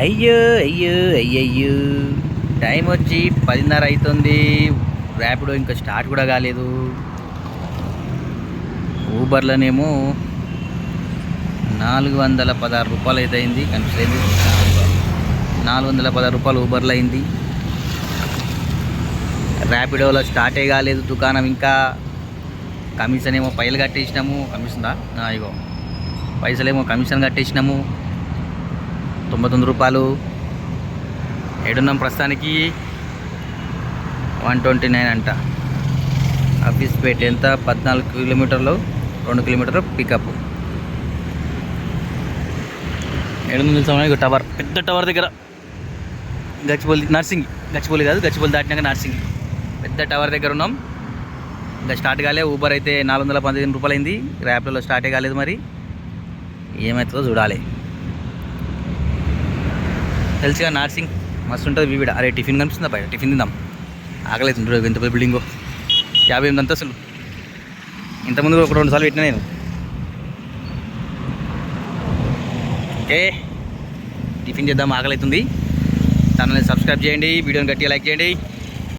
అయ్యో అయ్యో అయ్యయ్యో టైం వచ్చి 10:30 అవుతుంది. ర్యాపిడో ఇంకా స్టార్ట్ కూడా కాలేదు. ఊబర్లోనేమో 416 రూపాయలు అయితే అయింది. కనిపించలేదు. 416 రూపాయలు ఊబర్లో అయింది. ర్యాపిడోలో స్టార్టే కాలేదు దుకాణం. ఇంకా కమిషన్ ఏమో పైలు కట్టేసినాము. కమిషన్దా ఇగో పైసలేమో కమిషన్ కట్టేసినాము 99 రూపాయలు. ఏడున్నాం ప్రస్తుతానికి 129 అంట. ఆఫీస్పేట ఎంత 14 కిలోమీటర్లు, 2 కిలోమీటర్లు పికప్. ఏడుంది తెలుసా? ఇక టవర్, పెద్ద టవర్ దగ్గర గచ్చిబౌలి నర్సింగ్, గచ్చిబౌలి కాదు గచ్చిబౌలి దాటినాక నర్సింగ్, పెద్ద టవర్ దగ్గర ఉన్నాం. ఇంకా స్టార్ట్ కాలే. ఊబర్ అయితే 415 రూపాయలు అయింది. ర్యాపిడోలో స్టార్టే కాలేదు. మరి ఏమవుతుందో చూడాలి. తెలుసుగా నర్సింగ్ మస్తు ఉంటుంది. వివిడ అరే టిఫిన్ కనిపిస్తుందా? బయట టిఫిన్ తిందాం. ఆకలేదు. ఎంత పెద్ద బిల్డింగో, 58 అంతస్తులు. ఇంతకుముందు ఒక 2 సార్లు పెట్టినా నేను. ఓకే, టిఫిన్ చేద్దాం. ఆకలి అవుతుంది. ఛానల్ని సబ్స్క్రైబ్ చేయండి, వీడియోని గట్టిగా లైక్ చేయండి.